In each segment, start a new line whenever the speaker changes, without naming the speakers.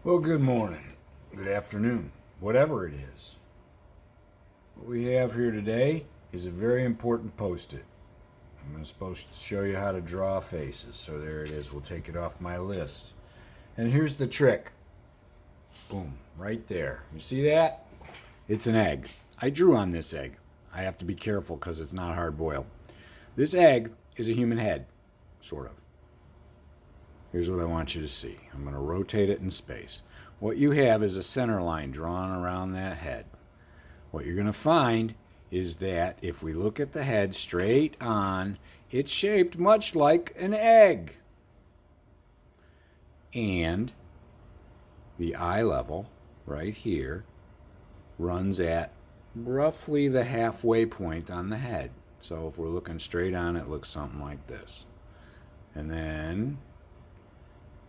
Well, good morning, good afternoon, whatever it is. What we have here today is a very important post-it. I'm supposed to show you how to draw faces, so there it is. We'll take it off my list. And here's the trick. Boom, right there. You see that? It's an egg. I drew on this egg. I have to be careful because it's not hard-boiled. This egg is a human head, sort of. Here's what I want you to see. I'm going to rotate it in space. What you have is a center line drawn around that head. What you're going to find is that if we look at the head straight on, it's shaped much like an egg. And the eye level, right here, runs at roughly the halfway point on the head. So if we're looking straight on, it looks something like this. And then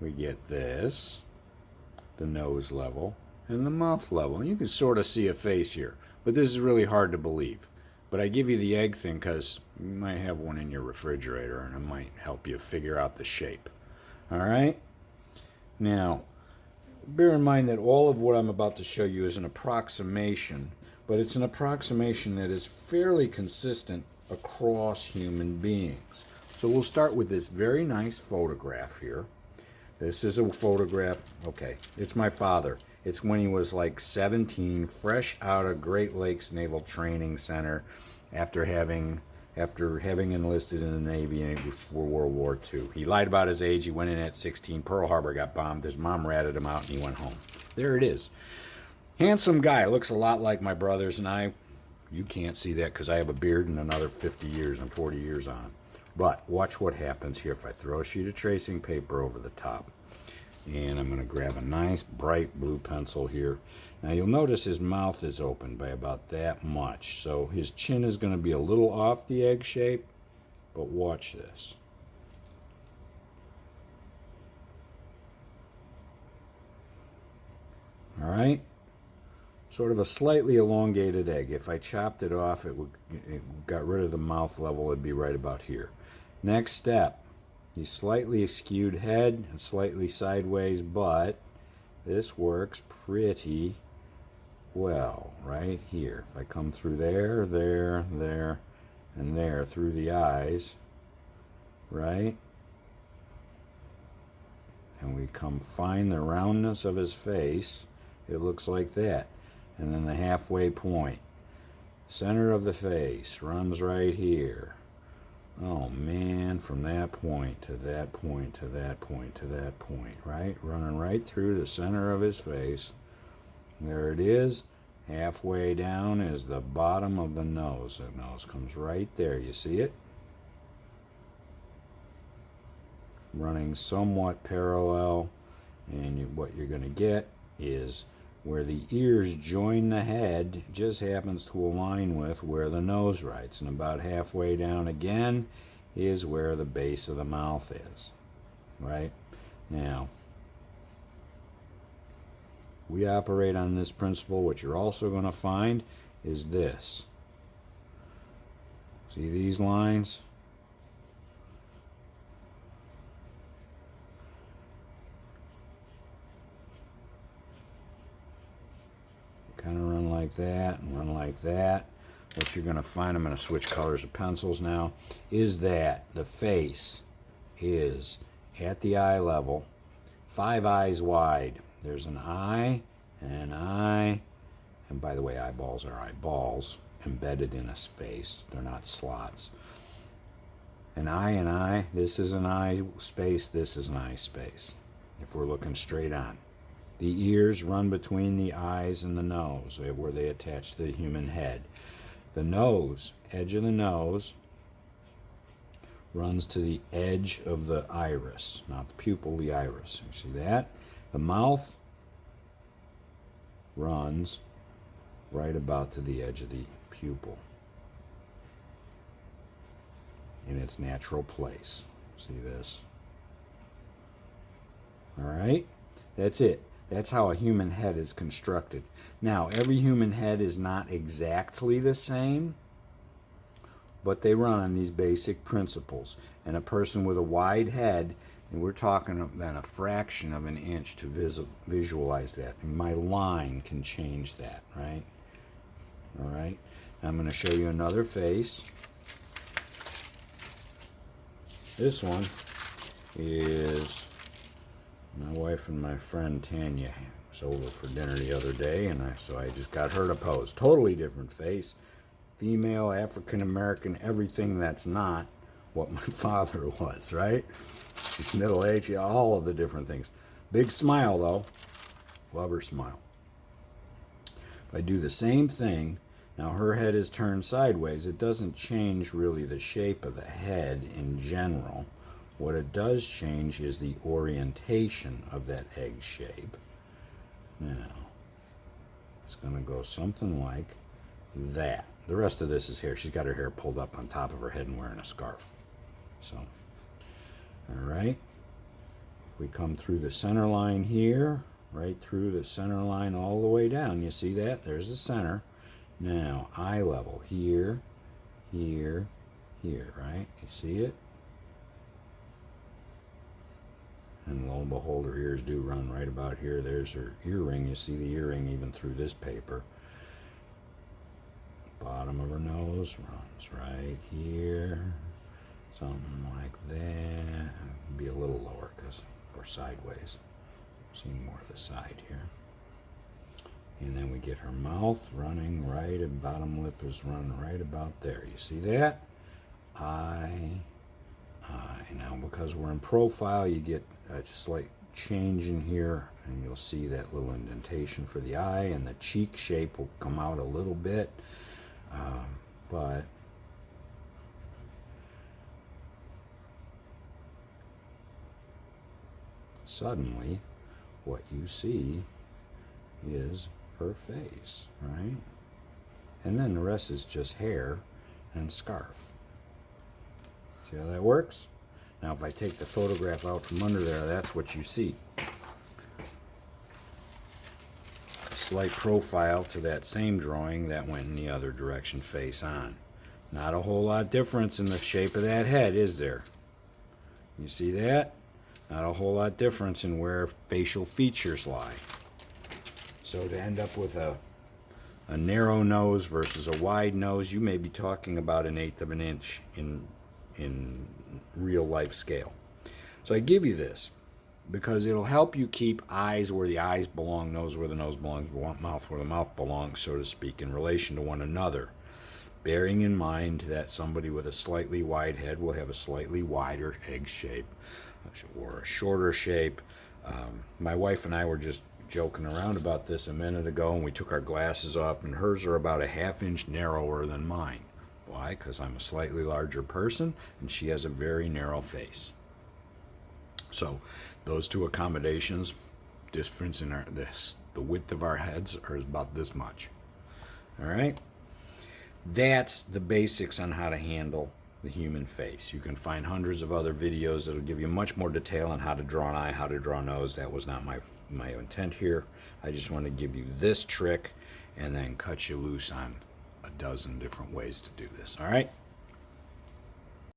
we get this, the nose level, and the mouth level. And you can sort of see a face here, but this is really hard to believe. But I give you the egg thing because you might have one in your refrigerator and it might help you figure out the shape. All right? Now, bear in mind that all of what I'm about to show you is an approximation, but it's an approximation that is fairly consistent across human beings. So we'll start with this very nice photograph here. This is a photograph, okay, it's my father. It's when he was like 17, fresh out of Great Lakes Naval Training Center after having enlisted in the Navy for World War II. He lied about his age. He went in at 16. Pearl Harbor got bombed. His mom ratted him out and he went home. There it is. Handsome guy. Looks a lot like my brothers and I. You can't see that because I have a beard and another 50 years and 40 years on. But watch what happens here if I throw a sheet of tracing paper over the top. And I'm going to grab a nice bright blue pencil here. Now you'll notice his mouth is open by about that much. So his chin is going to be a little off the egg shape. But watch this. All right? Sort of a slightly elongated egg. If I chopped it off, it got rid of the mouth level, it'd be right about here. Next step, the slightly skewed head and slightly sideways butt. This works pretty well right here. If I come through there, there, there, and there through the eyes, right? And we come find the roundness of his face, it looks like that. And then the halfway point. Center of the face runs right here. Oh man, from that point to that point to that point to that point, right? Running right through the center of his face. There it is. Halfway down is the bottom of the nose. The nose comes right there. You see it? Running somewhat parallel. And what you're going to get is where the ears join the head just happens to align with where the nose writes. And about halfway down again is where the base of the mouth is. Right? Now, we operate on this principle. What you're also going to find is this. See these lines? Kind of run like that and run like that. What you're going to find, I'm going to switch colors of pencils now, is that the face is at the eye level, 5 eyes wide. There's an eye and an eye, and by the way, eyeballs are eyeballs embedded in a face. They're not slots. An eye and eye, this is an eye space, this is an eye space, if we're looking straight on. The ears run between the eyes and the nose, where they attach to the human head. The nose, edge of the nose, runs to the edge of the iris, not the pupil, the iris. You see that? The mouth runs right about to the edge of the pupil in its natural place. See this? All right? That's it. That's how a human head is constructed. Now, every human head is not exactly the same, but they run on these basic principles. And a person with a wide head We're talking then a fraction of an inch to visualize that. And my line can change that, right? All right. I'm going to show you another face. This one is my wife and my friend Tanya was over for dinner the other day, and so I just got her to pose. Totally different face. Female, African American, everything that's not what my father was, right? She's middle-aged, yeah, all of the different things. Big smile, though. Love her smile. If I do the same thing, now her head is turned sideways. It doesn't change really the shape of the head in general. What it does change is the orientation of that egg shape. Now, it's going to go something like that. The rest of this is hair. She's got her hair pulled up on top of her head and wearing a scarf. So, all right. We come through the center line here, right through the center line all the way down. You see that? There's the center. Now, eye level here, here, here, right? You see it? And lo and behold, her ears do run right about here. There's her earring. You see the earring even through this paper. Bottom of her nose runs right here. Something like that. Be a little lower because we're sideways. Seeing more of the side here. And then we get her mouth running right, and bottom lip is running right about there. You see that? Eye. Now, because we're in profile, you get a slight change in here, and you'll see that little indentation for the eye, and the cheek shape will come out a little bit. But suddenly, what you see is her face, right? And then the rest is just hair and scarf. See how that works? Now, if I take the photograph out from under there, that's what you see. A slight profile to that same drawing that went in the other direction, face on. Not a whole lot difference in the shape of that head, is there? You see that? Not a whole lot difference in where facial features lie. So to end up with a narrow nose versus a wide nose, you may be talking about 1/8 of an inch in real life scale. So I give you this because it'll help you keep eyes where the eyes belong, nose where the nose belongs, mouth where the mouth belongs, so to speak, in relation to one another. Bearing in mind that somebody with a slightly wide head will have a slightly wider egg shape or a shorter shape. My wife and I were just joking around about this a minute ago, and we took our glasses off, and hers are about a 1/2 inch narrower than mine. Why? Because I'm a slightly larger person, and she has a very narrow face. So those two accommodations, difference in the width of our heads are about this much. All right? That's the basics on how to handle the human face. You can find hundreds of other videos that'll give you much more detail on how to draw an eye, how to draw a nose. That was not my intent here. I just want to give you this trick and then cut you loose on a dozen different ways to do this. All right?